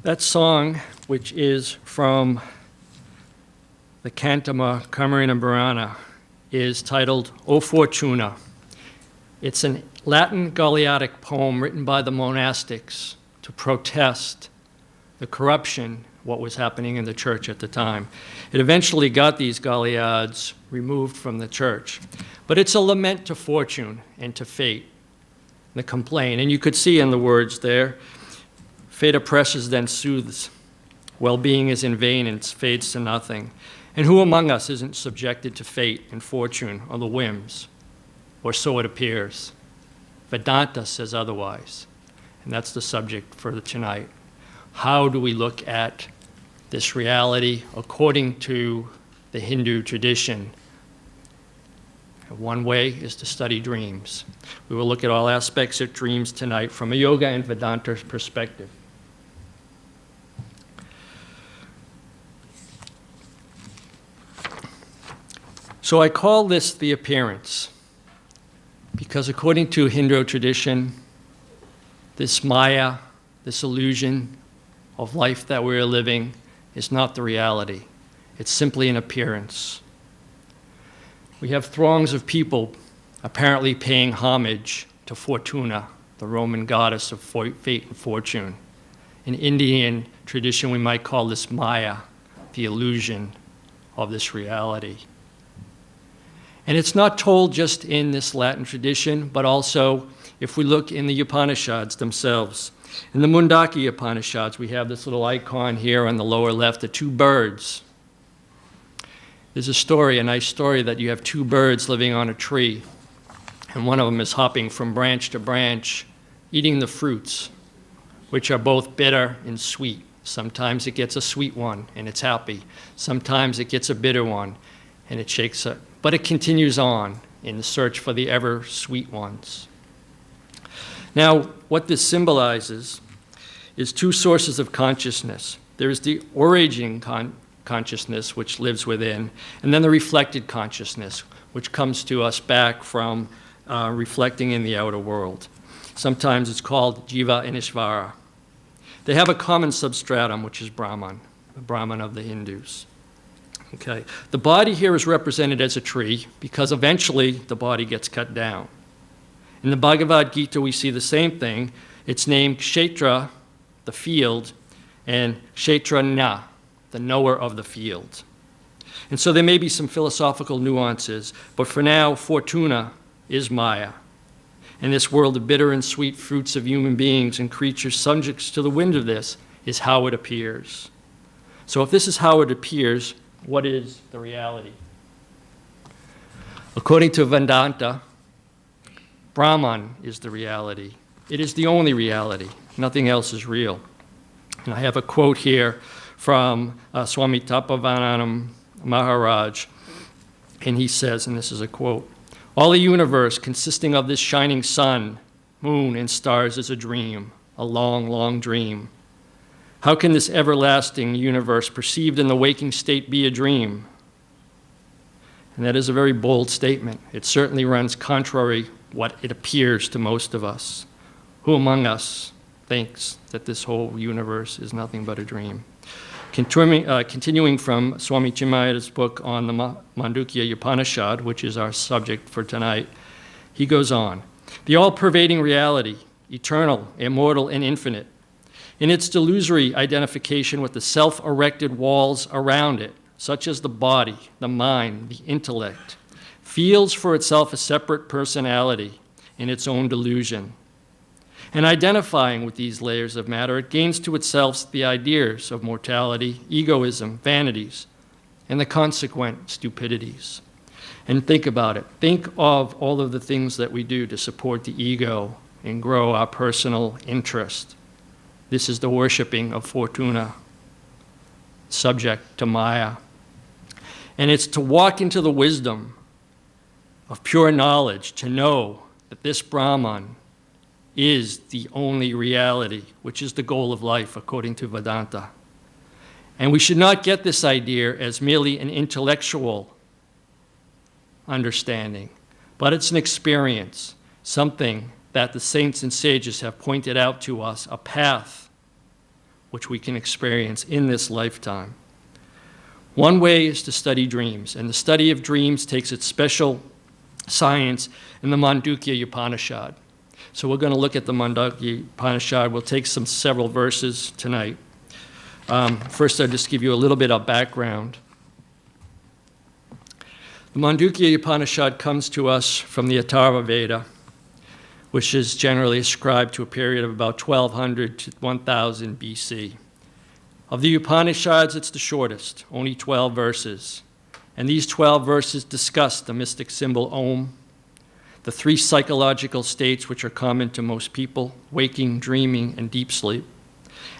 That song, which is from the Cantata Camerina Burana, is titled O Fortuna. It's a Latin Galeotic poem written by the monastics to protest the corruption, what was happening in the church at the time. It eventually got these Galeods removed from the church. But it's a lament to fortune and to fate, the complaint. And you could see in the words there, fate oppresses, then soothes. Well-being is in vain and fades to nothing. And who among us isn't subjected to fate and fortune or the whims? Or so it appears. Vedanta says otherwise. And that's the subject for tonight. How do we look at this reality according to the Hindu tradition? One way is to study dreams. We will look at all aspects of dreams tonight from a yoga and Vedanta perspective. So I call this the appearance, because according to Hindu tradition, this Maya, this illusion of life that we're living, is not the reality. It's simply an appearance. We have throngs of people apparently paying homage to Fortuna, the Roman goddess of fate and fortune. In Indian tradition, we might call this Maya, the illusion of this reality. And it's not told just in this Latin tradition, but also if we look in the Upanishads themselves. In the Mundaka Upanishads, we have this little icon here on the lower left, the two birds. There's a story, a nice story, that you have two birds living on a tree, and one of them is hopping from branch to branch, eating the fruits, which are both bitter and sweet. Sometimes it gets a sweet one, and it's happy. Sometimes it gets a bitter one, and it shakes it. But it continues on in the search for the ever sweet ones. Now, what this symbolizes is two sources of consciousness. There's the origin consciousness, which lives within, and then the reflected consciousness, which comes to us back from reflecting in the outer world. Sometimes it's called Jiva and Ishvara. They have a common substratum, which is Brahman, the Brahman of the Hindus. Okay. The body here is represented as a tree because eventually the body gets cut down. In the Bhagavad Gita, we see the same thing. It's named Kshetra, the field, and Kshetranya, the knower of the field. And so there may be some philosophical nuances, but for now, Fortuna is Maya. And this world of bitter and sweet fruits of human beings and creatures subject to the wind of this is how it appears. So if this is how it appears, what is the reality? According to Vedanta, Brahman is the reality. It is the only reality. Nothing else is real. And I have a quote here from Swami Tapavananam Maharaj, and he says, and this is a quote, "All the universe consisting of this shining sun, moon, and stars is a dream, a long, long dream. How can this everlasting universe perceived in the waking state be a dream?" And that is a very bold statement. It certainly runs contrary what it appears to most of us. Who among us thinks that this whole universe is nothing but a dream? Continuing from Swami Chimaya's book on the Mandukya Upanishad, which is our subject for tonight, he goes on, "The all-pervading reality, eternal, immortal, and infinite, in its delusory identification with the self-erected walls around it, such as the body, the mind, the intellect, feels for itself a separate personality in its own delusion. And identifying with these layers of matter, it gains to itself the ideas of mortality, egoism, vanities, and the consequent stupidities." And think about it. Think of all of the things that we do to support the ego and grow our personal interest. This is the worshiping of Fortuna, subject to Maya. And it's to walk into the wisdom of pure knowledge, to know that this Brahman is the only reality, which is the goal of life, according to Vedanta. And we should not get this idea as merely an intellectual understanding, but it's an experience, something that the saints and sages have pointed out to us, a path which we can experience in this lifetime. One way is to study dreams, and the study of dreams takes its special science in the Mandukya Upanishad. So we're going to look at the Mandukya Upanishad. We'll take several verses tonight. First, I'll just give you a little bit of background. The Mandukya Upanishad comes to us from the Atharva Veda, which is generally ascribed to a period of about 1200 to 1000 BC. Of the Upanishads, it's the shortest, only 12 verses. And these 12 verses discuss the mystic symbol Om, the three psychological states which are common to most people, waking, dreaming, and deep sleep,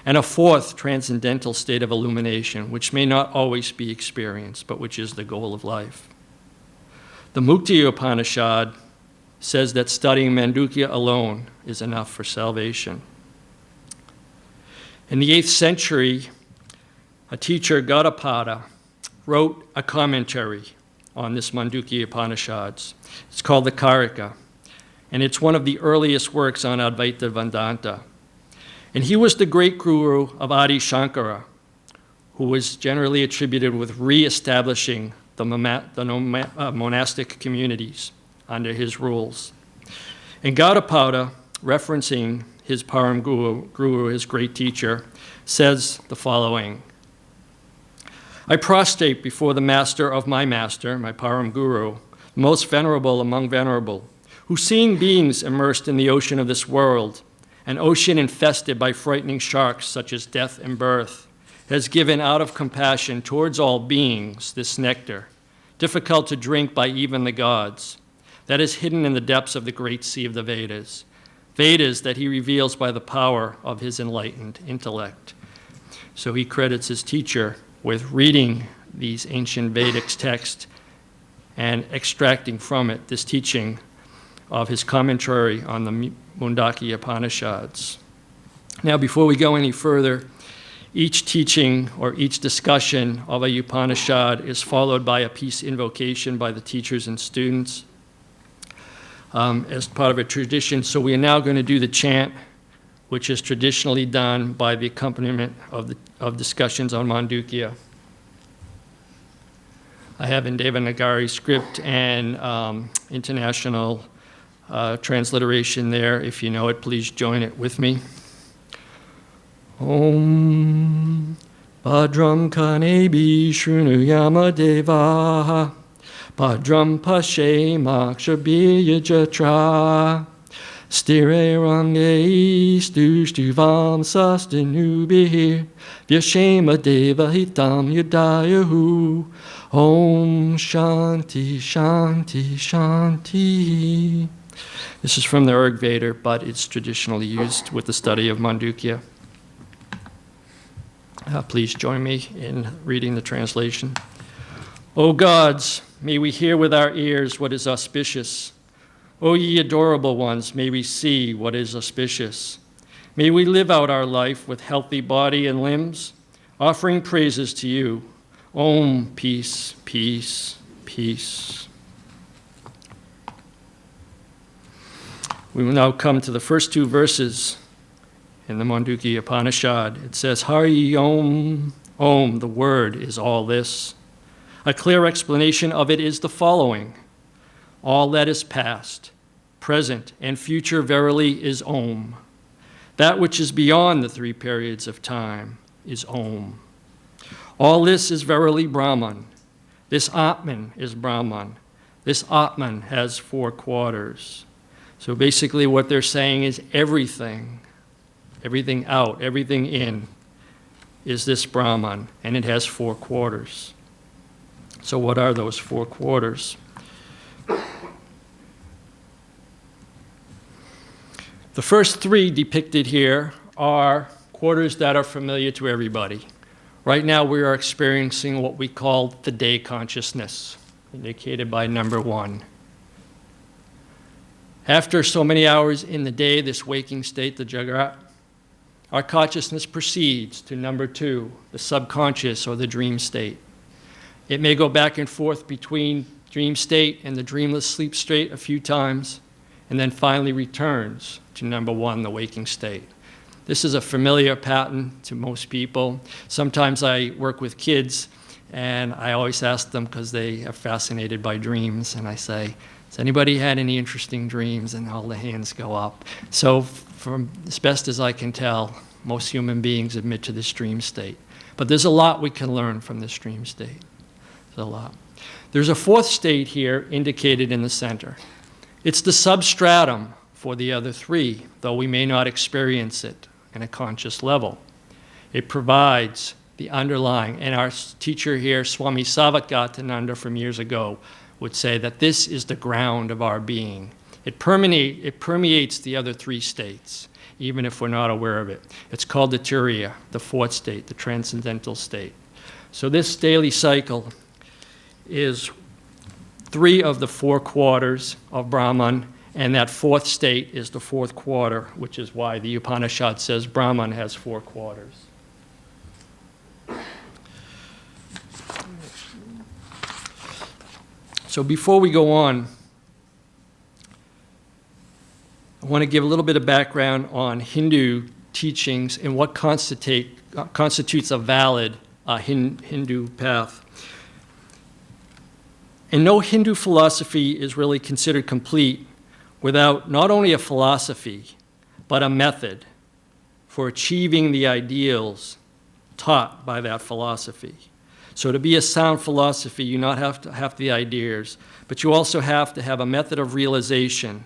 and a fourth transcendental state of illumination, which may not always be experienced, but which is the goal of life. The Mukti Upanishad says that studying Mandukya alone is enough for salvation. In the 8th century, a teacher, Gaudapada, wrote a commentary on this Mandukya Upanishads. It's called the Karika, and it's one of the earliest works on Advaita Vedanta. And he was the great guru of Adi Shankara, who was generally attributed with re-establishing the monastic communities under his rules. And Gaudapada, referencing his Param Guru, his great teacher, says the following: "I prostrate before the master of my master, my Param Guru, most venerable among venerable, who, seeing beings immersed in the ocean of this world, an ocean infested by frightening sharks such as death and birth, has given out of compassion towards all beings this nectar, difficult to drink by even the gods, that is hidden in the depths of the great sea of the Vedas, Vedas that he reveals by the power of his enlightened intellect." So he credits his teacher with reading these ancient Vedic texts and extracting from it this teaching of his commentary on the Mandukya Upanishads. Now, before we go any further, each teaching or each discussion of a Upanishad is followed by a peace invocation by the teachers and students as part of a tradition. So we are now going to do the chant, which is traditionally done by the accompaniment of discussions on Mandukya. I have in Devanagari script and international transliteration there. If you know it, please join it with me. Om Bhadram kanebi shrunuyama devaha. Bhadram pashemaksharbiyajatra. Stire range stuvam sastanubihir. Vyashema deva hitam yudayahu. Om Shanti Shanti Shanti. This is from the Rig Veda, but it's traditionally used with the study of Mandukya. Please join me in reading the translation. O gods, may we hear with our ears what is auspicious. O ye adorable ones, may we see what is auspicious. May we live out our life with healthy body and limbs, offering praises to you. Om, peace, peace, peace. We will now come to the first two verses in the Mandukya Upanishad. It says, Hari Om, Om, the word is all this. A clear explanation of it is the following. All that is past, present, and future verily is Om. That which is beyond the three periods of time is Om. All this is verily Brahman. This Atman is Brahman. This Atman has four quarters. So basically what they're saying is everything out, everything in, is this Brahman, and it has four quarters. So what are those four quarters? The first three depicted here are quarters that are familiar to everybody. Right now we are experiencing what we call the day consciousness, indicated by number 1. After so many hours in the day, this waking state, the Jagrat, our consciousness proceeds to number 2, the subconscious or the dream state. It may go back and forth between dream state and the dreamless sleep state a few times, and then finally returns to number 1, the waking state. This is a familiar pattern to most people. Sometimes I work with kids, and I always ask them, because they are fascinated by dreams, and I say, has anybody had any interesting dreams? And all the hands go up. So from as best as I can tell, most human beings admit to this dream state. But there's a lot we can learn from this dream state. There's a lot. There's a fourth state here indicated in the center. It's the substratum for the other three, though we may not experience it in a conscious level. It provides the underlying, and our teacher here, Swami Savakatananda from years ago, would say that this is the ground of our being. It permeates the other three states, even if we're not aware of it. It's called the Turiya, the fourth state, the transcendental state. So this daily cycle is 3 of the 4 quarters of Brahman, and that fourth state is the 4th quarter, which is why the Upanishad says Brahman has 4 quarters. So before we go on, I want to give a little bit of background on Hindu teachings and what constitutes a valid Hindu path. And no Hindu philosophy is really considered complete without not only a philosophy, but a method for achieving the ideals taught by that philosophy. So to be a sound philosophy, you not have to have the ideas, but you also have to have a method of realization,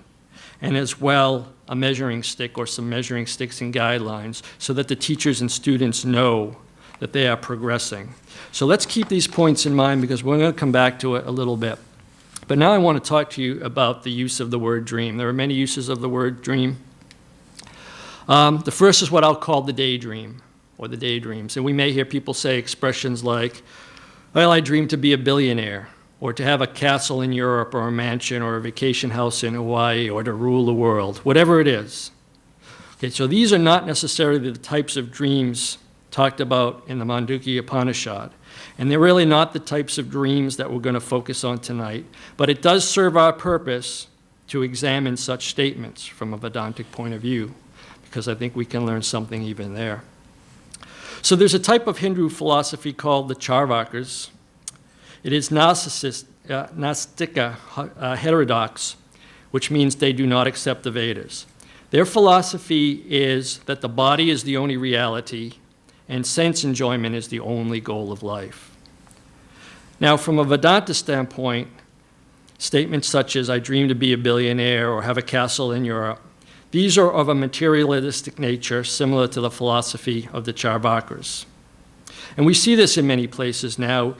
and as well a measuring stick or some measuring sticks and guidelines so that the teachers and students know that they are progressing. So let's keep these points in mind because we're going to come back to it a little bit. But now I want to talk to you about the use of the word dream. There are many uses of the word dream. The first is what I'll call the daydream or the daydreams. And we may hear people say expressions like, well, I dream to be a billionaire, or to have a castle in Europe, or a mansion, or a vacation house in Hawaii, or to rule the world, whatever it is. Okay, so these are not necessarily the types of dreams talked about in the Mandukya Upanishad. And they're really not the types of dreams that we're going to focus on tonight. But it does serve our purpose to examine such statements from a Vedantic point of view, because I think we can learn something even there. So there's a type of Hindu philosophy called the Charvakas. It is Nastika heterodox, which means they do not accept the Vedas. Their philosophy is that the body is the only reality, and sense enjoyment is the only goal of life. Now, from a Vedanta standpoint, statements such as, I dream to be a billionaire or have a castle in Europe, these are of a materialistic nature, similar to the philosophy of the Charvakas. And we see this in many places now,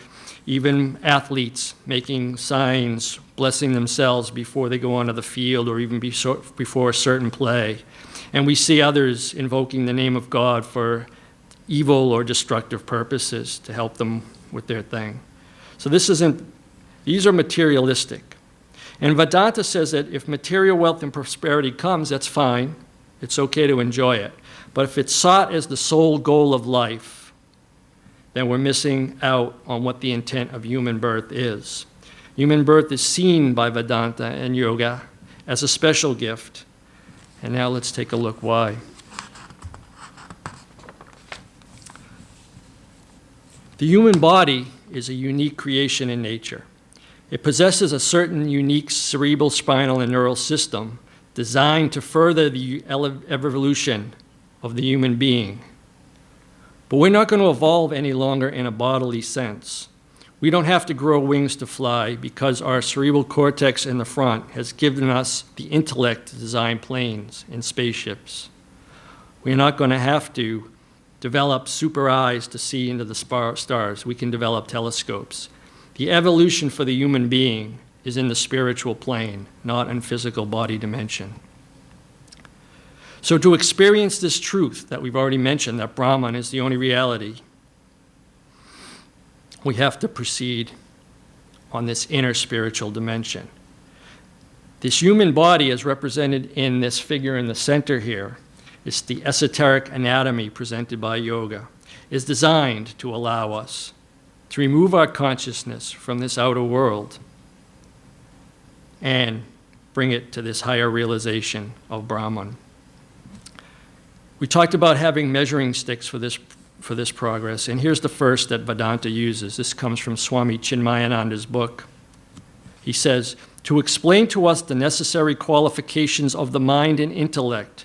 even athletes making signs, blessing themselves before they go onto the field or even before a certain play. And we see others invoking the name of God for evil or destructive purposes to help them with their thing. So these are materialistic. And Vedanta says that if material wealth and prosperity comes, that's fine. It's okay to enjoy it. But if it's sought as the sole goal of life, then we're missing out on what the intent of human birth is. Human birth is seen by Vedanta and yoga as a special gift. And now let's take a look why. The human body is a unique creation in nature. It possesses a certain unique cerebral, spinal, and neural system designed to further the evolution of the human being. But we're not going to evolve any longer in a bodily sense. We don't have to grow wings to fly because our cerebral cortex in the front has given us the intellect to design planes and spaceships. We're not going to have to develop super eyes to see into the stars. We can develop telescopes. The evolution for the human being is in the spiritual plane, not in physical body dimension. So to experience this truth that we've already mentioned, that Brahman is the only reality, we have to proceed on this inner spiritual dimension. This human body, as represented in this figure in the center here, is the esoteric anatomy presented by yoga, is designed to allow us to remove our consciousness from this outer world and bring it to this higher realization of Brahman. We talked about having measuring sticks for this progress, and here's the first that Vedanta uses. This comes from Swami Chinmayananda's book. He says, to explain to us the necessary qualifications of the mind and intellect,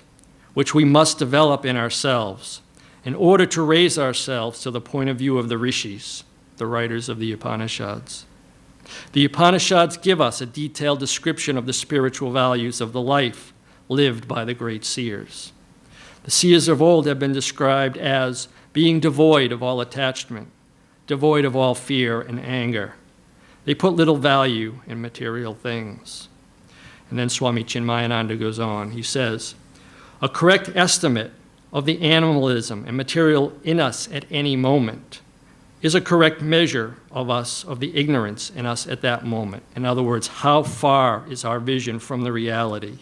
which we must develop in ourselves, in order to raise ourselves to the point of view of the rishis, the writers of the Upanishads. The Upanishads give us a detailed description of the spiritual values of the life lived by the great seers. The seers of old have been described as being devoid of all attachment, devoid of all fear and anger. They put little value in material things. And then Swami Chinmayananda goes on. He says, a correct estimate of the animalism and material in us at any moment is a correct measure of us, of the ignorance in us at that moment. In other words, how far is our vision from the reality?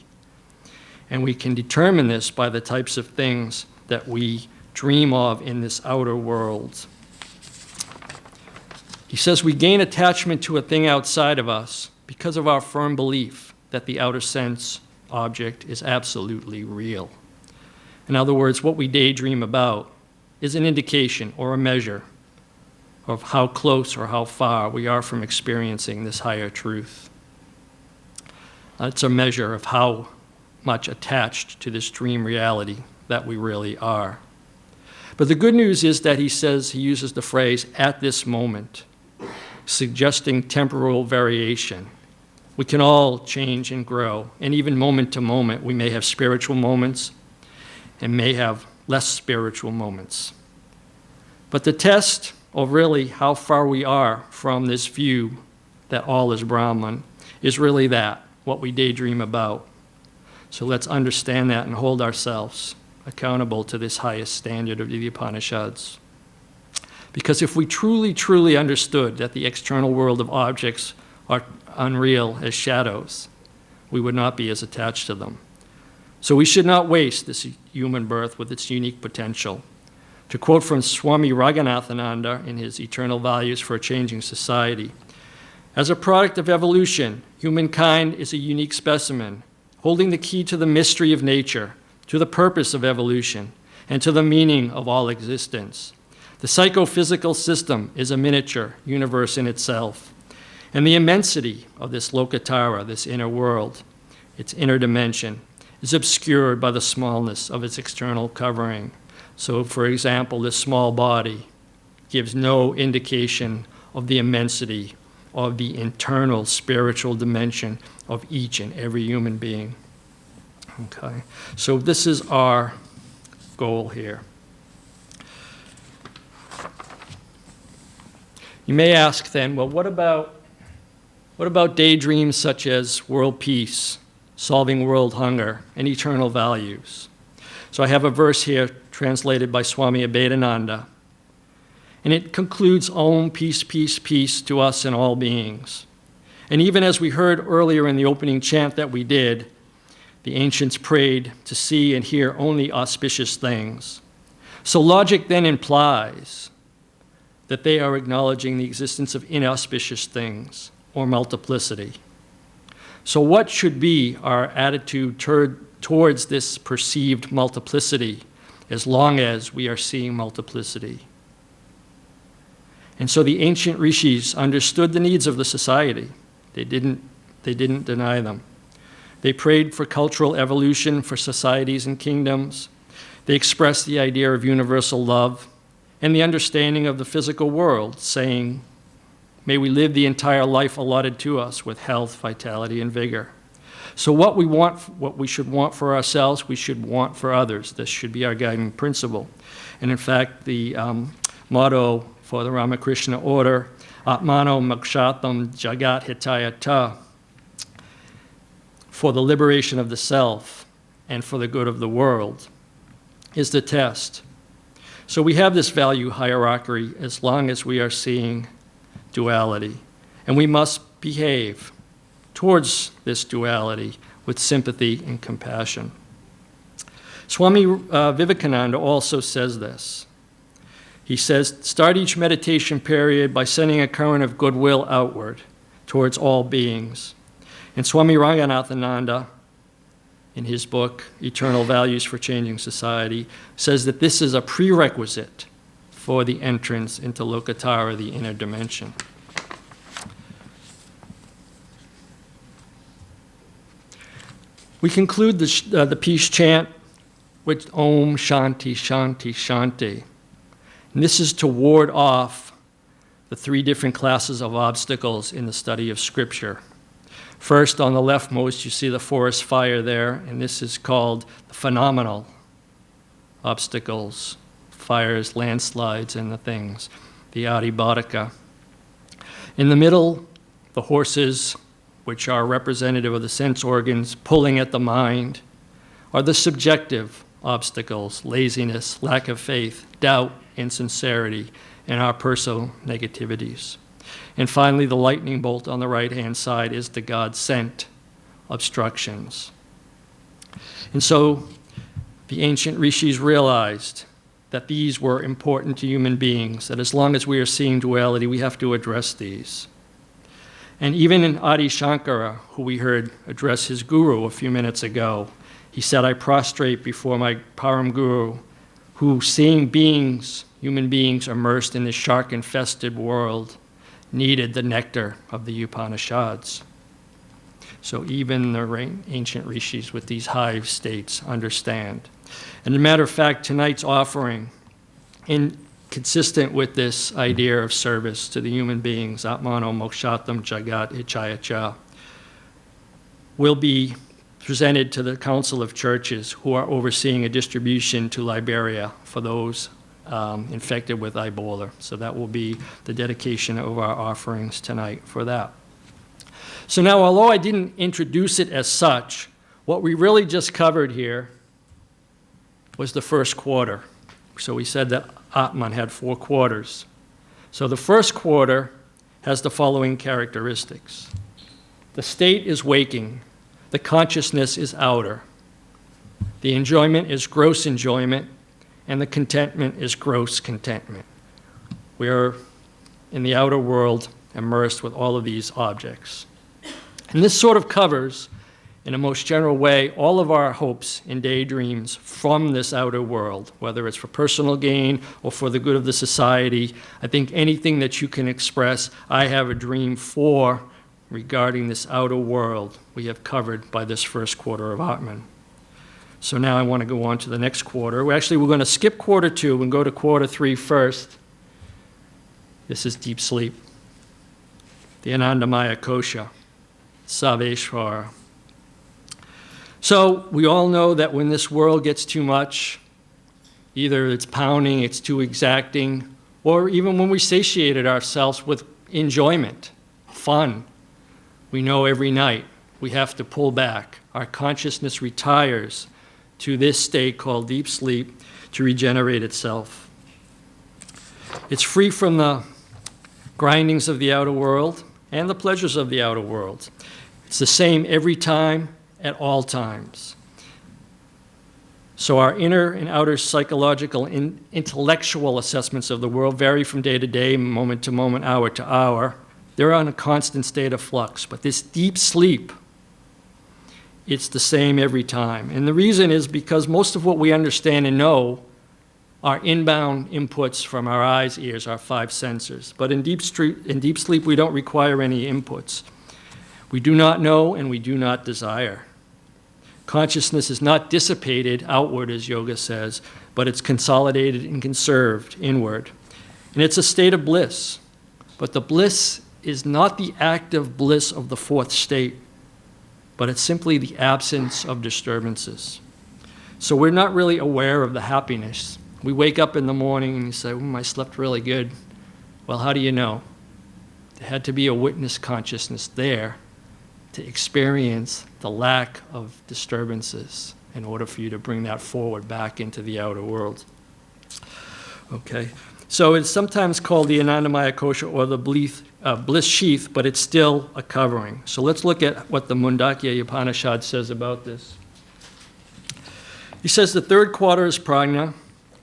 And we can determine this by the types of things that we dream of in this outer world. He says we gain attachment to a thing outside of us because of our firm belief that the outer sense object is absolutely real. In other words, what we daydream about is an indication or a measure of how close or how far we are from experiencing this higher truth. It's a measure of how much attached to this dream reality that we really are. But the good news is that he uses the phrase, at this moment, suggesting temporal variation. We can all change and grow, and even moment to moment, we may have spiritual moments and may have less spiritual moments. But the test of really how far we are from this view that all is Brahman is really that, what we daydream about. So let's understand that and hold ourselves accountable to this highest standard of the Upanishads. Because if we truly, truly understood that the external world of objects are unreal as shadows, we would not be as attached to them. So we should not waste this human birth with its unique potential. To quote from Swami Raghunathananda in his Eternal Values for a Changing Society, as a product of evolution, humankind is a unique specimen, holding the key to the mystery of nature, to the purpose of evolution, and to the meaning of all existence. The psychophysical system is a miniature universe in itself, and the immensity of this Lokatara, this inner world, its inner dimension, is obscured by the smallness of its external covering. So, for example, this small body gives no indication of the immensity of the internal spiritual dimension of each and every human being. Okay, so this is our goal here. You may ask then, well, what about daydreams such as world peace, solving world hunger, and eternal values? So I have a verse here translated by Swami Abhedananda, and it concludes, Om, peace, peace, peace to us and all beings. And even as we heard earlier in the opening chant that we did, the ancients prayed to see and hear only auspicious things. So logic then implies that they are acknowledging the existence of inauspicious things or multiplicity. So what should be our attitude towards this perceived multiplicity as long as we are seeing multiplicity? And so the ancient rishis understood the needs of the society. They didn't deny them. They prayed for cultural evolution for societies and kingdoms. They expressed the idea of universal love and the understanding of the physical world, saying, may we live the entire life allotted to us with health, vitality, and vigor. So what we should want for ourselves, we should want for others. This should be our guiding principle. And in fact, the motto for the Ramakrishna order, Atmano Mokshatam Jagat Hitayata, for the liberation of the self and for the good of the world, is the test. So we have this value hierarchy as long as we are seeing duality. And we must behave towards this duality with sympathy and compassion. Swami Vivekananda also says this. He says, start each meditation period by sending a current of goodwill outward towards all beings. And Swami Ranganathananda, in his book, Eternal Values for Changing Society, says that this is a prerequisite for the entrance into Lokatara, the inner dimension. We conclude the peace chant with Om Shanti Shanti Shanti. And this is to ward off the three different classes of obstacles in the study of Scripture. First, on the leftmost, you see the forest fire there, and this is called the phenomenal obstacles, fires, landslides, and the things, the adibadaka. In the middle, the horses, which are representative of the sense organs pulling at the mind, are the subjective obstacles, laziness, lack of faith, doubt, insincerity, and our personal negativities. And finally, the lightning bolt on the right-hand side is the God-sent obstructions. And so the ancient rishis realized that these were important to human beings, that as long as we are seeing duality, we have to address these. And even in Adi Shankara, who we heard address his guru a few minutes ago, he said, I prostrate before my Param Guru, who, seeing beings, human beings immersed in this shark-infested world, needed the nectar of the Upanishads. So even the ancient rishis with these hive states understand. And as a matter of fact, tonight's offering, consistent with this idea of service to the human beings, Atmano Mokshatam Jagat Hichayacha, will be presented to the Council of Churches who are overseeing a distribution to Liberia for those infected with Ebola. So that will be the dedication of our offerings tonight for that. So now, although I didn't introduce it as such, what we really just covered here was the first quarter. So we said that Atman had 4 quarters. So the first quarter has the following characteristics. The state is waking. The consciousness is outer. The enjoyment is gross enjoyment, and the contentment is gross contentment. We are in the outer world immersed with all of these objects. And this sort of covers, in a most general way, all of our hopes and daydreams from this outer world, whether it's for personal gain or for the good of the society. I think anything that you can express, I have a dream for, regarding this outer world, we have covered by this first quarter of Atman. So now I want to go on to the next quarter. We're going to skip quarter 2 and go to quarter 3 first. This is deep sleep. The Anandamaya Kosha, Sarveshvara. So we all know that when this world gets too much, either it's pounding, it's too exacting, or even when we satiated ourselves with enjoyment, fun, we know every night we have to pull back. Our consciousness retires to this state called deep sleep to regenerate itself. It's free from the grindings of the outer world and the pleasures of the outer world. It's the same every time, at all times. So our inner and outer psychological and intellectual assessments of the world vary from day to day, moment to moment, hour to hour. They're on a constant state of flux. But this deep sleep, it's the same every time. And the reason is because most of what we understand and know are inbound inputs from our eyes, ears, our 5 senses. But in deep sleep, we don't require any inputs. We do not know and we do not desire. Consciousness is not dissipated outward, as yoga says, but it's consolidated and conserved inward. And it's a state of bliss. But the bliss is not the active bliss of the 4th state, but it's simply the absence of disturbances. So we're not really aware of the happiness. We wake up in the morning and you say, I slept really good. Well, how do you know? There had to be a witness consciousness there to experience the lack of disturbances in order for you to bring that forward back into the outer world. Okay, so it's sometimes called the Anandamaya Kosha or the bliss sheath, but it's still a covering. So let's look at what the Mundakya Upanishad says about this. He says the 3rd quarter is prajna,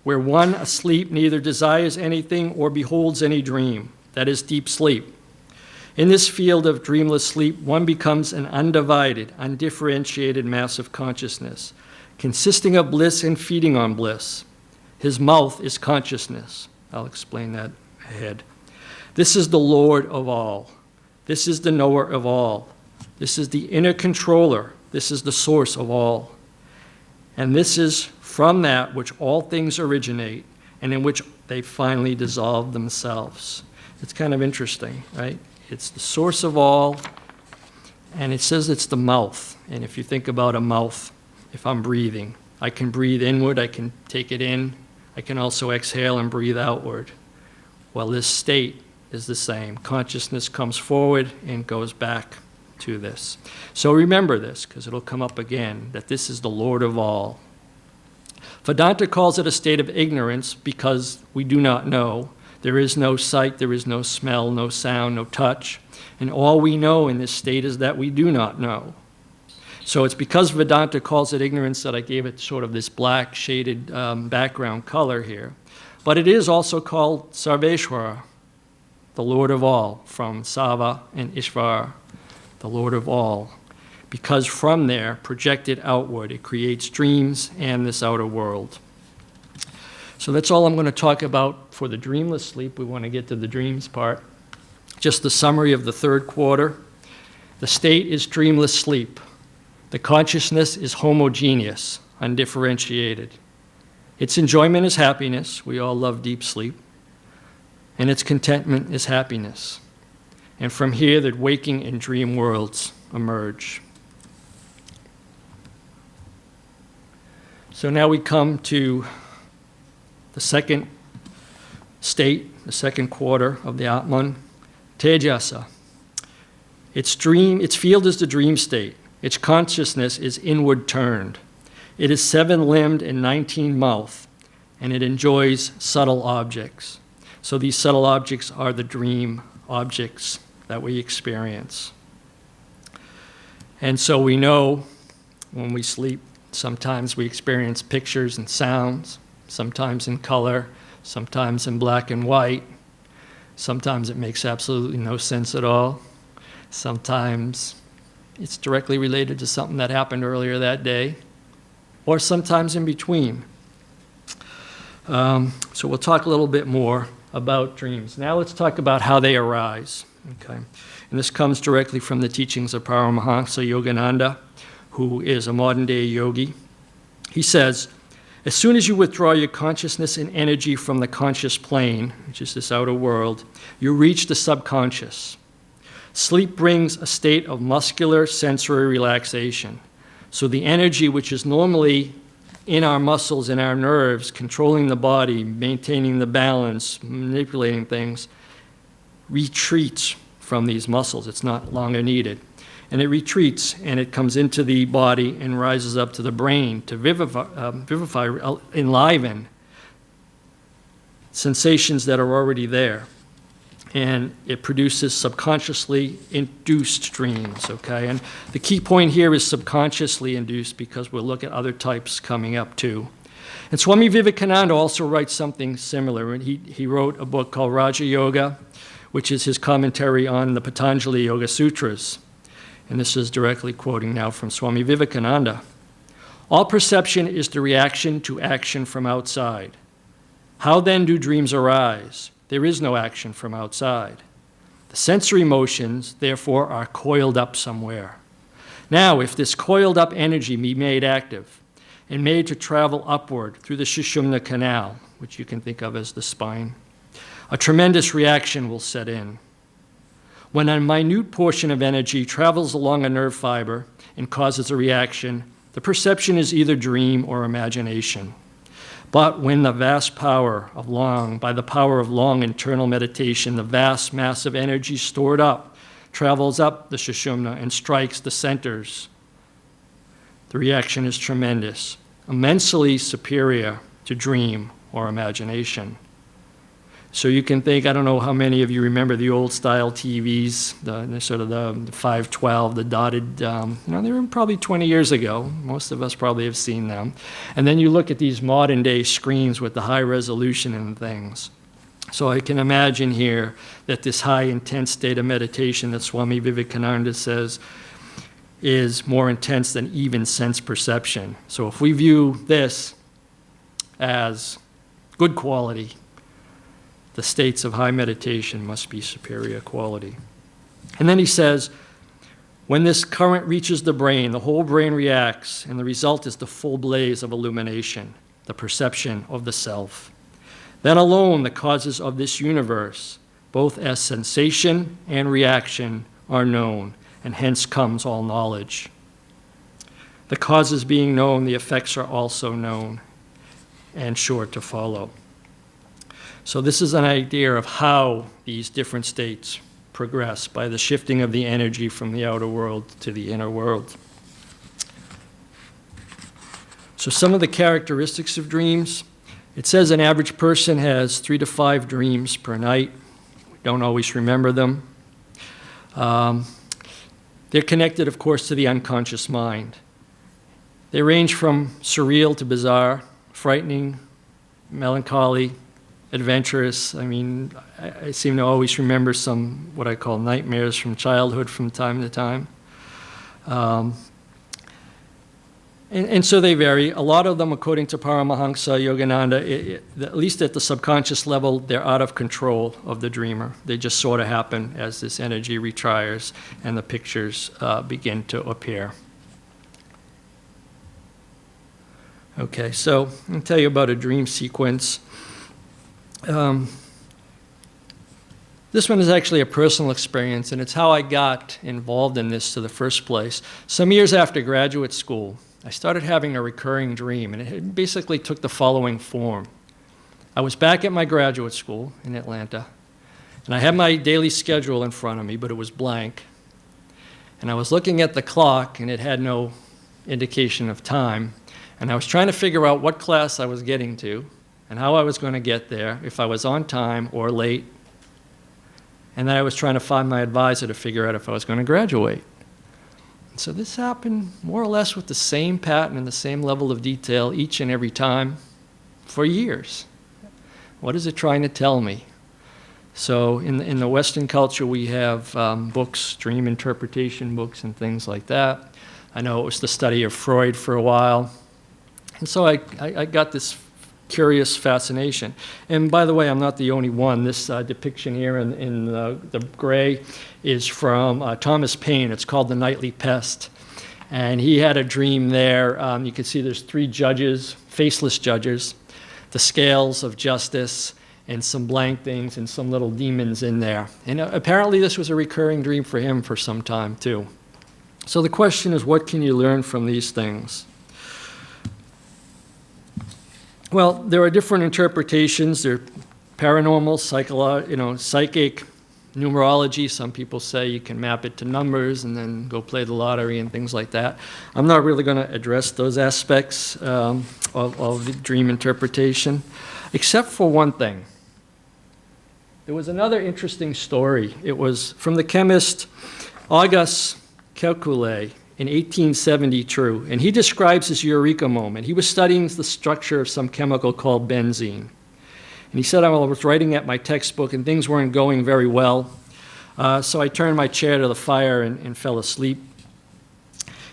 where one asleep neither desires anything or beholds any dream. That is deep sleep. In this field of dreamless sleep, one becomes an undivided, undifferentiated mass of consciousness, consisting of bliss and feeding on bliss. His mouth is consciousness. I'll explain that ahead. This is the Lord of all. This is the knower of all. This is the inner controller. This is the source of all. And this is from that which all things originate and in which they finally dissolve themselves. It's kind of interesting, right? It's the source of all, and it says it's the mouth. And if you think about a mouth, if I'm breathing, I can breathe inward, I can take it in, I can also exhale and breathe outward. Well, this state is the same. Consciousness comes forward and goes back to this. So remember this, because it'll come up again, that this is the Lord of all. Vedanta calls it a state of ignorance because we do not know. There is no sight, there is no smell, no sound, no touch. And all we know in this state is that we do not know. So it's because Vedanta calls it ignorance that I gave it sort of this black shaded background color here. But it is also called Sarveshvara, the Lord of all, from Sava and Ishvara, the Lord of all. Because from there, projected outward, it creates dreams and this outer world. So that's all I'm going to talk about for the dreamless sleep. We want to get to the dreams part. Just the summary of the 3rd quarter. The state is dreamless sleep. The consciousness is homogeneous, undifferentiated. Its enjoyment is happiness. We all love deep sleep. And its contentment is happiness. And from here, the waking and dream worlds emerge. So now we come to the 2nd state, the 2nd quarter of the Atman, Tejasa. Its field is the dream state. Its consciousness is inward turned. It is 7-limbed and 19-mouthed, and it enjoys subtle objects. So these subtle objects are the dream objects that we experience. And so we know when we sleep, sometimes we experience pictures and sounds, sometimes in color, sometimes in black and white. Sometimes it makes absolutely no sense at all. Sometimes it's directly related to something that happened earlier that day, or sometimes in between. So we'll talk a little bit more about dreams. Now let's talk about how they arise. Okay, and this comes directly from the teachings of Paramahansa Yogananda, who is a modern-day yogi. He says, as soon as you withdraw your consciousness and energy from the conscious plane, which is this outer world, you reach the subconscious. Sleep brings a state of muscular sensory relaxation. So the energy which is normally in our muscles and our nerves, controlling the body, maintaining the balance, manipulating things, retreats from these muscles. It's not longer needed. And it retreats, and it comes into the body and rises up to the brain to vivify, enliven sensations that are already there. And it produces subconsciously induced dreams, okay? And the key point here is subconsciously induced, because we'll look at other types coming up too. And Swami Vivekananda also writes something similar. And he wrote a book called Raja Yoga, which is his commentary on the Patanjali Yoga Sutras. And this is directly quoting now from Swami Vivekananda. All perception is the reaction to action from outside. How then do dreams arise? There is no action from outside. The sensory motions, therefore, are coiled up somewhere. Now, if this coiled up energy be made active and made to travel upward through the Sushumna canal, which you can think of as the spine, a tremendous reaction will set in. When a minute portion of energy travels along a nerve fiber and causes a reaction, the perception is either dream or imagination. But when by the power of long internal meditation, the vast mass of energy stored up travels up the Sushumna and strikes the centers, the reaction is tremendous, immensely superior to dream or imagination. So you can think, I don't know how many of you remember the old style TVs, the sort of the 512, the dotted, they were probably 20 years ago. Most of us probably have seen them. And then you look at these modern day screens with the high resolution and things. So I can imagine here that this high intense state of meditation that Swami Vivekananda says is more intense than even sense perception. So if we view this as good quality, the states of high meditation must be superior quality. And then he says, when this current reaches the brain, the whole brain reacts, and the result is the full blaze of illumination, the perception of the self. Then alone the causes of this universe, both as sensation and reaction, are known, and hence comes all knowledge. The causes being known, the effects are also known and sure to follow. So this is an idea of how these different states progress by the shifting of the energy from the outer world to the inner world. So some of the characteristics of dreams. It says an average person has 3 to 5 dreams per night. We don't always remember them. They're connected, of course, to the unconscious mind. They range from surreal to bizarre, frightening, melancholy, adventurous. I mean, I seem to always remember some what I call nightmares from childhood from time to time. And so they vary. A lot of them, according to Paramahansa Yogananda, at least at the subconscious level, they're out of control of the dreamer. They just sort of happen as this energy retires and the pictures begin to appear. Okay, so I'll tell you about a dream sequence. This one is actually a personal experience, and it's how I got involved in this to the first place. Some years after graduate school, I started having a recurring dream, and it basically took the following form. I was back at my graduate school in Atlanta, and I had my daily schedule in front of me, but it was blank. And I was looking at the clock, and it had no indication of time, and I was trying to figure out what class I was getting to, and how I was going to get there, if I was on time or late. And then I was trying to find my advisor to figure out if I was going to graduate. And so this happened more or less with the same pattern and the same level of detail each and every time for years. What is it trying to tell me? So in the Western culture, we have books, dream interpretation books and things like that. I know it was the study of Freud for a while. And so I got this curious fascination. And by the way, I'm not the only one. This depiction here in the gray is from Thomas Paine. It's called The Nightly Pest. And he had a dream there. You can see there's 3 judges, faceless judges, the scales of justice, and some blank things and some little demons in there. And apparently this was a recurring dream for him for some time too. So the question is, what can you learn from these things? Well, there are different interpretations. There are paranormal, psychic, numerology. Some people say you can map it to numbers and then go play the lottery and things like that. I'm not really going to address those aspects of the dream interpretation, except for one thing. There was another interesting story. It was from the chemist Auguste Kekule in 1872, and he describes his eureka moment. He was studying the structure of some chemical called benzene. And he said, I was writing at my textbook and things weren't going very well. So I turned my chair to the fire and fell asleep.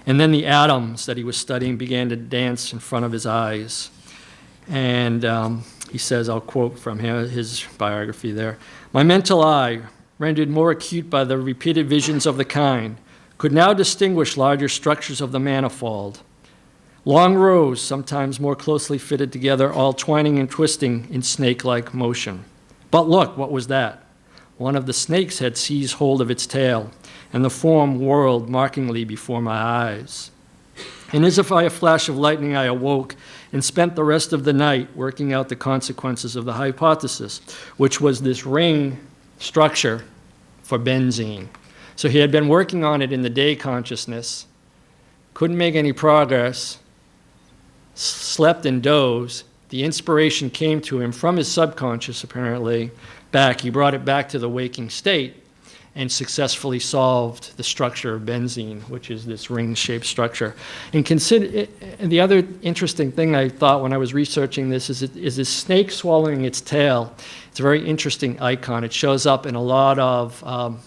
And then the atoms that he was studying began to dance in front of his eyes. And he says, I'll quote from his biography there, "My mental eye, rendered more acute by the repeated visions of the kind, could now distinguish larger structures of the manifold. Long rows, sometimes more closely fitted together, all twining and twisting in snake-like motion. But look, what was that? One of the snakes had seized hold of its tail, and the form whirled markingly before my eyes. And as if by a flash of lightning, I awoke and spent the rest of the night working out the consequences of the hypothesis, which was this ring structure for benzene. So he had been working on it in the day consciousness, couldn't make any progress, slept and dozed. The inspiration came to him from his subconscious, apparently, back. He brought it back to the waking state and successfully solved the structure of benzene, which is this ring-shaped structure. And the other interesting thing I thought when I was researching this is this snake swallowing its tail. It's a very interesting icon. It shows up in a lot of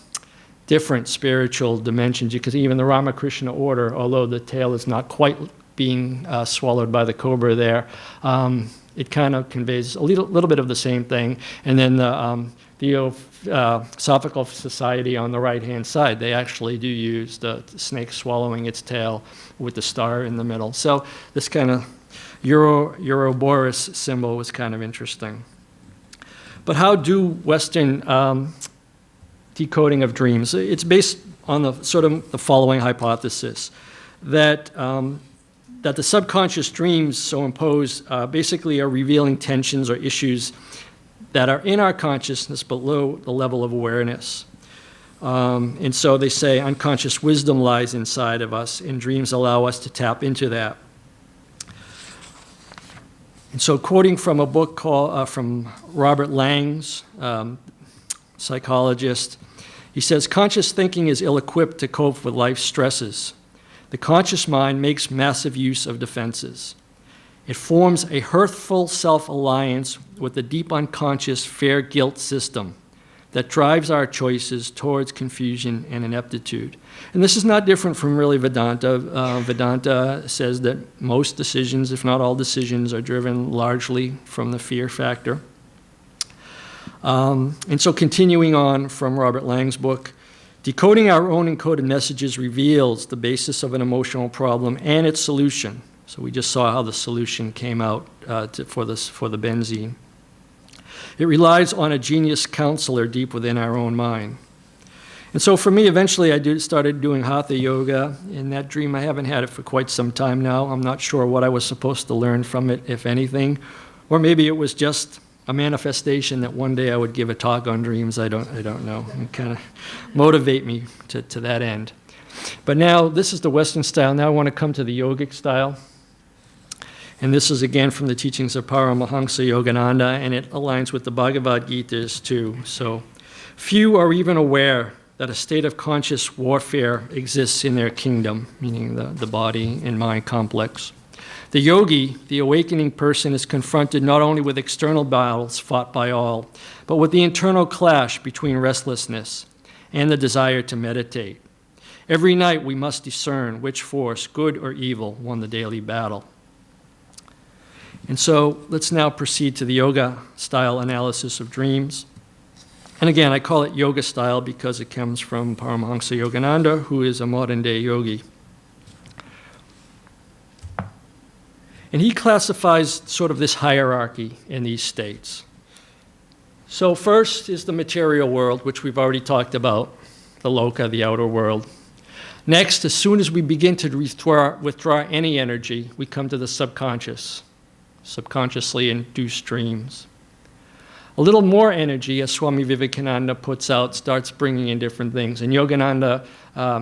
different spiritual dimensions. You can see even the Ramakrishna order, although the tail is not quite being swallowed by the cobra there, it kind of conveys a little bit of the same thing. And then the Theosophical Society on the right-hand side, they actually do use the snake swallowing its tail with the star in the middle. So this kind of Ouroboros symbol was kind of interesting. But how do Western decoding of dreams? It's based on the following hypothesis, that the subconscious dreams so imposed basically are revealing tensions or issues that are in our consciousness below the level of awareness. And so they say unconscious wisdom lies inside of us, and dreams allow us to tap into that. And so quoting from a book called, from Robert Langs, psychologist, he says, conscious thinking is ill-equipped to cope with life's stresses. The conscious mind makes massive use of defenses. It forms a hurtful self-alliance with the deep unconscious fear-guilt system that drives our choices towards confusion and ineptitude. And this is not different from really Vedanta. Vedanta says that most decisions, if not all decisions, are driven largely from the fear factor. And so continuing on from Robert Lang's book, decoding our own encoded messages reveals the basis of an emotional problem and its solution. So we just saw how the solution came out for the benzene. It relies on a genius counselor deep within our own mind. And so for me, eventually I started doing hatha yoga. In that dream, I haven't had it for quite some time now. I'm not sure what I was supposed to learn from it, if anything. Or maybe it was just a manifestation that one day I would give a talk on dreams. I don't know. It kind of motivate me to that end. But now, this is the Western style. Now I want to come to the yogic style. And this is again from the teachings of Paramahansa Yogananda, and it aligns with the Bhagavad Gita's too. So, few are even aware that a state of conscious warfare exists in their kingdom, meaning the body and mind complex. The yogi, the awakening person, is confronted not only with external battles fought by all, but with the internal clash between restlessness and the desire to meditate. Every night we must discern which force, good or evil, won the daily battle. And so let's now proceed to the yoga style analysis of dreams. And again, I call it yoga style because it comes from Paramahansa Yogananda, who is a modern day yogi. And he classifies sort of this hierarchy in these states. So first is the material world, which we've already talked about, the loka, the outer world. Next, as soon as we begin to withdraw any energy, we come to the subconscious, subconsciously induced dreams. A little more energy, as Swami Vivekananda puts out, starts bringing in different things. And Yogananda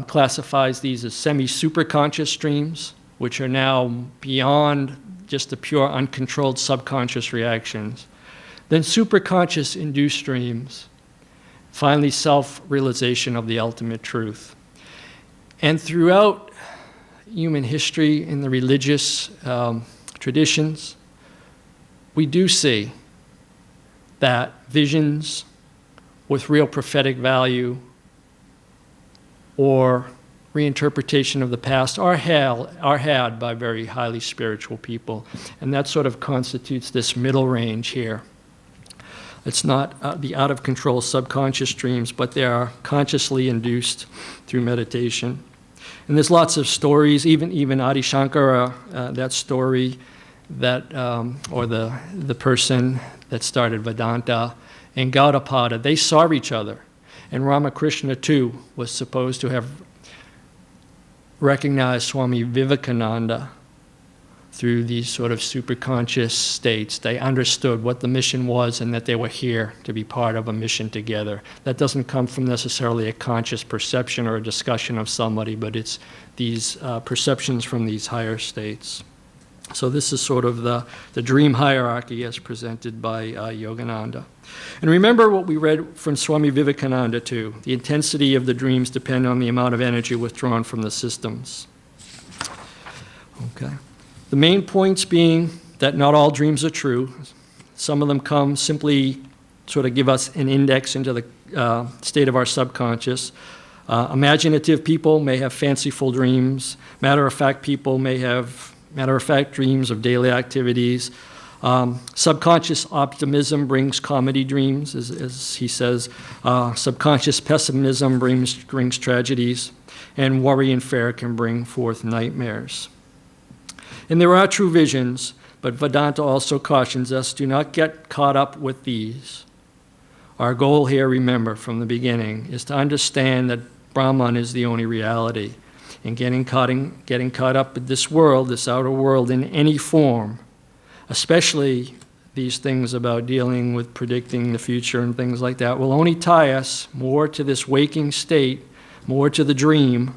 classifies these as semi-superconscious dreams, which are now beyond just the pure uncontrolled subconscious reactions. Then superconscious induced dreams. Finally, self-realization of the ultimate truth. And throughout human history, in the religious traditions, we do see that visions with real prophetic value or reinterpretation of the past are had by very highly spiritual people. And that sort of constitutes this middle range here. It's not the out-of-control subconscious dreams, but they are consciously induced through meditation. And there's lots of stories, even Adi Shankara, that story that, or the person that started Vedanta, and Gaudapada, they saw each other. And Ramakrishna, too, was supposed to have recognized Swami Vivekananda through these sort of superconscious states. They understood what the mission was and that they were here to be part of a mission together. That doesn't come from necessarily a conscious perception or a discussion of somebody, but it's these perceptions from these higher states. So this is sort of the dream hierarchy as presented by Yogananda. And remember what we read from Swami Vivekananda too. The intensity of the dreams depend on the amount of energy withdrawn from the systems. Okay. The main points being that not all dreams are true. Some of them come simply sort of give us an index into the state of our subconscious. Imaginative people may have fanciful dreams. Matter-of-fact people may have matter-of-fact dreams of daily activities. Subconscious optimism brings comedy dreams, as he says. Subconscious pessimism brings tragedies. And worry and fear can bring forth nightmares. And there are true visions, but Vedanta also cautions us, do not get caught up with these. Our goal here, remember, from the beginning, is to understand that Brahman is the only reality. And getting caught up with this world, this outer world, in any form, especially these things about dealing with predicting the future and things like that, will only tie us more to this waking state, more to the dream,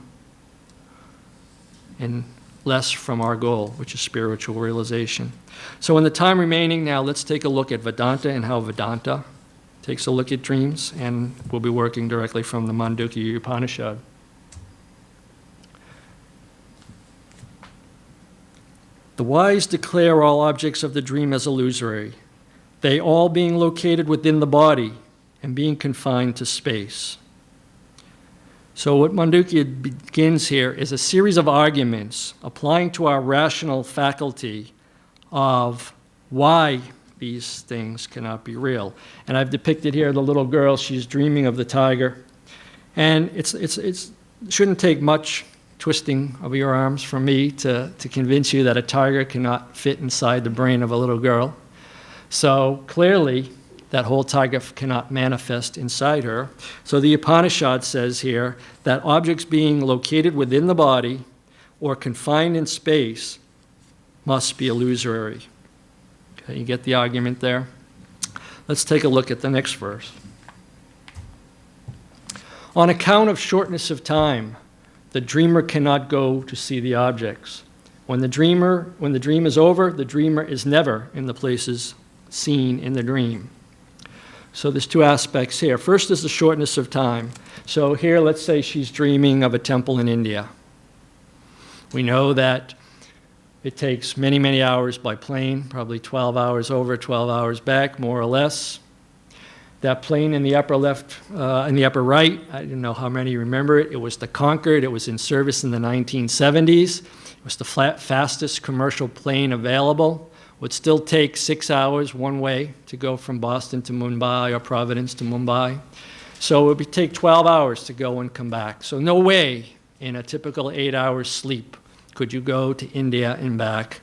and less from our goal, which is spiritual realization. So in the time remaining now, let's take a look at Vedanta and how Vedanta takes a look at dreams, and we'll be working directly from the Mandukya Upanishad. The wise declare all objects of the dream as illusory, they all being located within the body and being confined to space. So what Mandukya begins here is a series of arguments applying to our rational faculty of why these things cannot be real. And I've depicted here the little girl, she's dreaming of the tiger. And it shouldn't take much twisting of your arms from me to convince you that a tiger cannot fit inside the brain of a little girl. So clearly, that whole tiger cannot manifest inside her. So the Upanishad says here that objects being located within the body or confined in space must be illusory. Okay, you get the argument there? Let's take a look at the next verse. On account of shortness of time, the dreamer cannot go to see the objects. When the dream is over, the dreamer is never in the places seen in the dream. So there's two aspects here. First is the shortness of time. So here, let's say she's dreaming of a temple in India. We know that it takes many, many hours by plane, probably 12 hours over, 12 hours back, more or less. That plane in the upper left, in the upper right, I don't know how many remember it. It was the Concorde. It was in service in the 1970s. It was the fastest commercial plane available. Would still take 6 hours one way to go from Boston to Mumbai or Providence to Mumbai. So it would take 12 hours to go and come back. So no way in a typical 8 hours sleep could you go to India and back.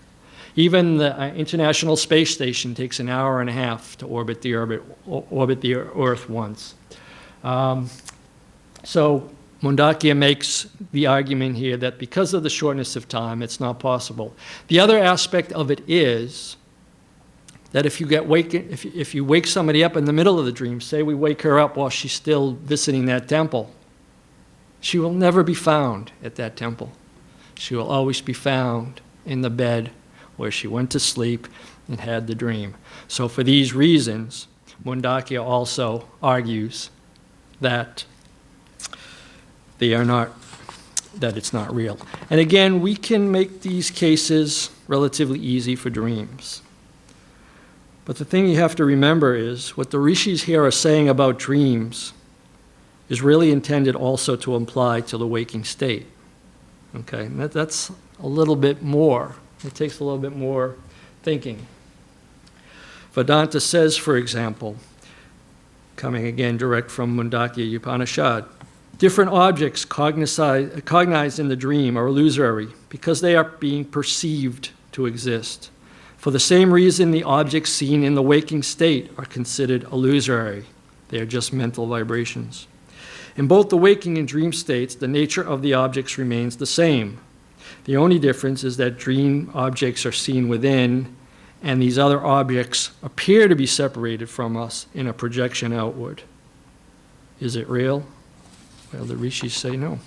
Even the International Space Station takes an hour and a half to orbit the Earth once. So Mundakya makes the argument here that because of the shortness of time, it's not possible. The other aspect of it is that if you wake somebody up in the middle of the dream, say we wake her up while she's still visiting that temple, she will never be found at that temple. She will always be found in the bed where she went to sleep and had the dream. So for these reasons, Mundakya also argues that that it's not real. And again, we can make these cases relatively easy for dreams. But the thing you have to remember is what the rishis here are saying about dreams is really intended also to apply to the waking state. Okay, and that's a little bit more. It takes a little bit more thinking. Vedanta says, for example, coming again direct from Mundakya Upanishad, different objects cognized in the dream are illusory because they are being perceived to exist. For the same reason, the objects seen in the waking state are considered illusory. They are just mental vibrations. In both the waking and dream states, the nature of the objects remains the same. The only difference is that dream objects are seen within, and these other objects appear to be separated from us in a projection outward. Is it real? Well, the rishis say no.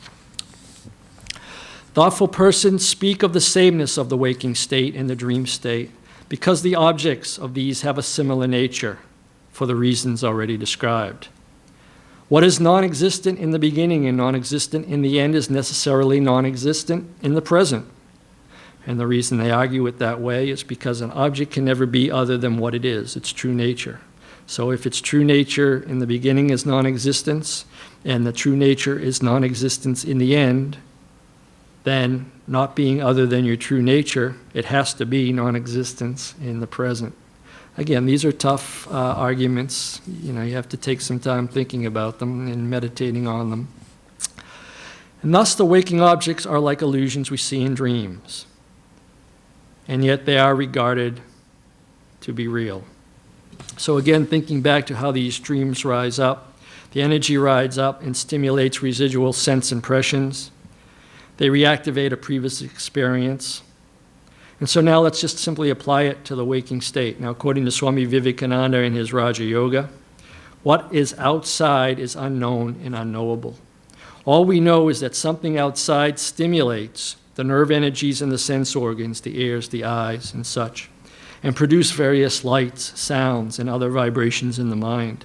Thoughtful persons speak of the sameness of the waking state and the dream state because the objects of these have a similar nature for the reasons already described. What is non-existent in the beginning and non-existent in the end is necessarily non-existent in the present. And the reason they argue it that way is because an object can never be other than what it is, its true nature. So if its true nature in the beginning is non-existence, and the true nature is non-existence in the end, then not being other than your true nature, it has to be non-existence in the present. Again, these are tough arguments. You have to take some time thinking about them and meditating on them. And thus the waking objects are like illusions we see in dreams. And yet they are regarded to be real. So again, thinking back to how these dreams rise up, the energy rides up and stimulates residual sense impressions. They reactivate a previous experience. And so now let's just simply apply it to the waking state. Now, according to Swami Vivekananda in his Raja Yoga, what is outside is unknown and unknowable. All we know is that something outside stimulates the nerve energies in the sense organs, the ears, the eyes, and such, and produce various lights, sounds, and other vibrations in the mind.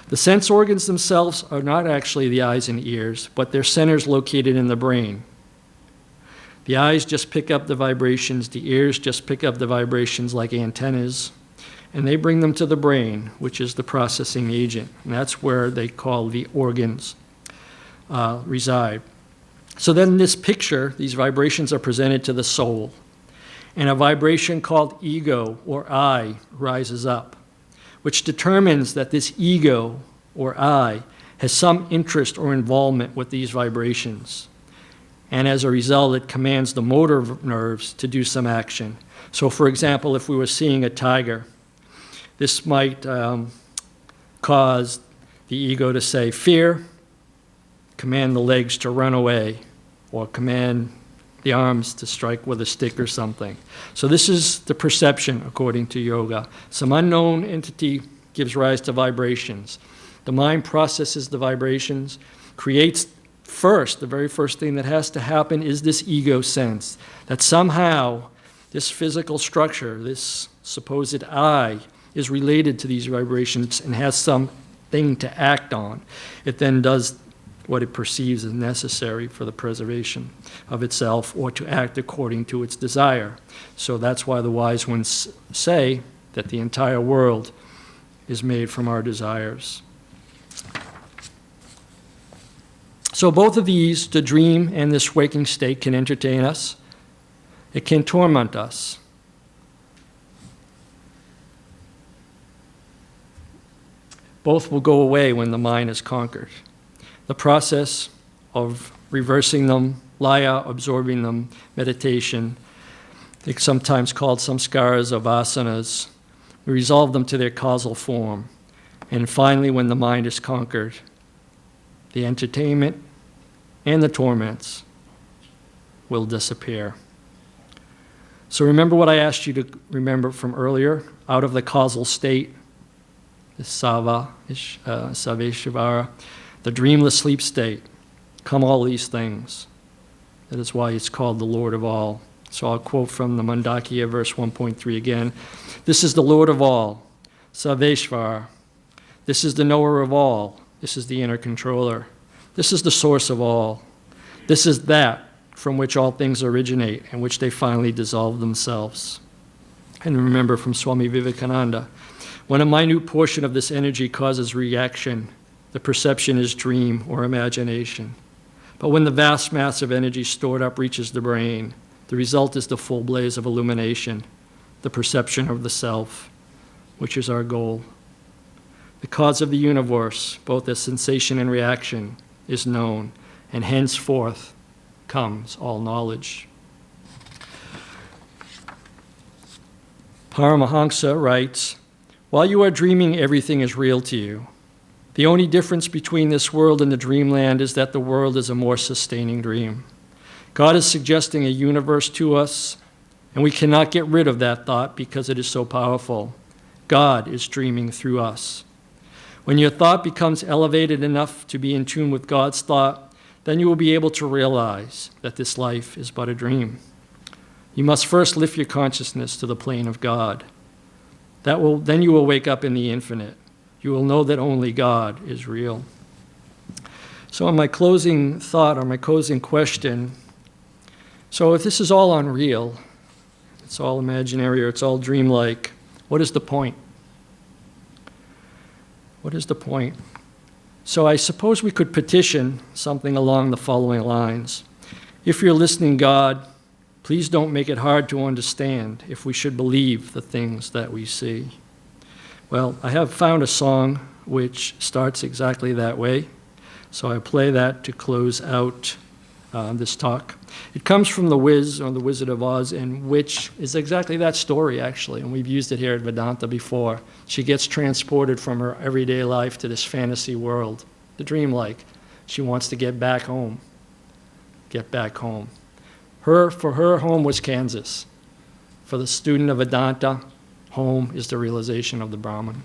The sense organs themselves are not actually the eyes and ears, but they're centers located in the brain. The eyes just pick up the vibrations, the ears just pick up the vibrations like antennas, and they bring them to the brain, which is the processing agent. And that's where they call the organs reside. So then in this picture, these vibrations are presented to the soul. And a vibration called ego or I rises up, which determines that this ego or I has some interest or involvement with these vibrations. And as a result, it commands the motor nerves to do some action. So for example, if we were seeing a tiger, this might cause the ego to say fear, command the legs to run away, or command the arms to strike with a stick or something. So this is the perception according to yoga. Some unknown entity gives rise to vibrations. The mind processes the vibrations, creates first, the very first thing that has to happen is this ego sense, that somehow this physical structure, this supposed I, is related to these vibrations and has something to act on. It then does what it perceives as necessary for the preservation of itself or to act according to its desire. So that's why the wise ones say that the entire world is made from our desires. So both of these, the dream and this waking state, can entertain us. It can torment us. Both will go away when the mind is conquered. The process of reversing them, laya, absorbing them, meditation, They're sometimes called samskaras or vasanas. We resolve them to their causal form. And finally, when the mind is conquered, the entertainment and the torments will disappear. So remember what I asked you to remember from earlier. Out of the causal state, the saveshvara, the dreamless sleep state, come all these things. That is why it's called the Lord of all. So I'll quote from the Mandakya, verse 1.3 again. This is the Lord of all, Saveshvara. This is the knower of all. This is the inner controller. This is the source of all. This is that from which all things originate and which they finally dissolve themselves. And remember from Swami Vivekananda, when a minute portion of this energy causes reaction, the perception is dream or imagination. But when the vast mass of energy stored up reaches the brain, the result is the full blaze of illumination, the perception of the self, which is our goal. The cause of the universe, both as sensation and reaction, is known, and henceforth comes all knowledge. Paramahansa writes, while you are dreaming, everything is real to you. The only difference between this world and the dreamland is that the world is a more sustaining dream. God is suggesting a universe to us, and we cannot get rid of that thought because it is so powerful. God is dreaming through us. When your thought becomes elevated enough to be in tune with God's thought, then you will be able to realize that this life is but a dream. You must first lift your consciousness to the plane of God. Then you will wake up in the infinite. You will know that only God is real. So on my closing thought, or my closing question, so if this is all unreal, it's all imaginary, or it's all dreamlike, what is the point? What is the point? So I suppose we could petition something along the following lines. If you're listening, God, please don't make it hard to understand if we should believe the things that we see. Well, I have found a song which starts exactly that way, so I play that to close out this talk. It comes from The Wiz, or The Wizard of Oz, and which is exactly that story, actually, and we've used it here at Vedanta before. She gets transported from her everyday life to this fantasy world, the dreamlike. She wants to get back home. Get back home. For her, home was Kansas. For the student of Vedanta, home is the realization of the Brahman.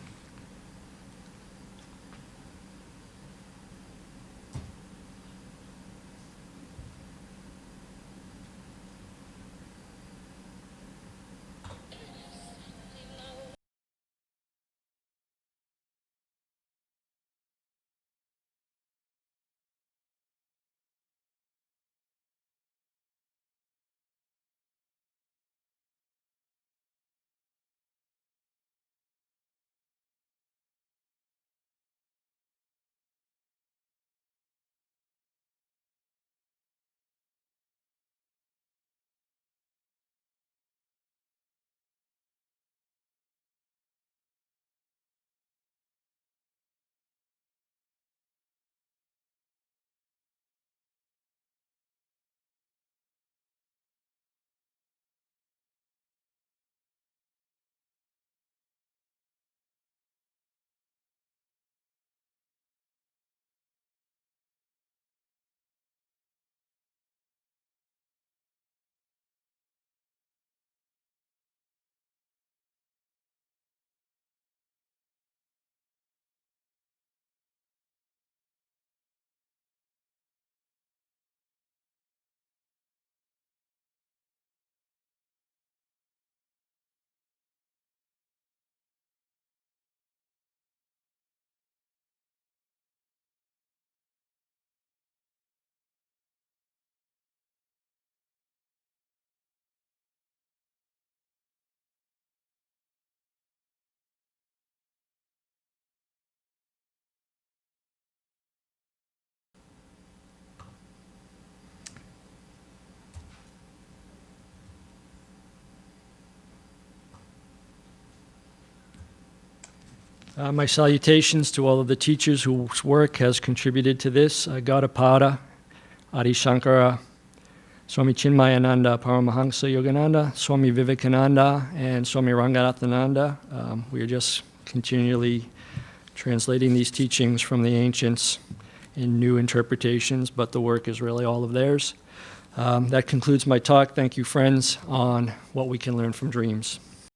My salutations to all of the teachers whose work has contributed to this. Gaudapada, Adi Shankara, Swami Chinmayananda Paramahansa Yogananda, Swami Vivekananda, and Swami Ranganathananda. We are just continually translating these teachings from the ancients in new interpretations, but the work is really all of theirs. That concludes my talk. Thank you, friends, on what we can learn from dreams.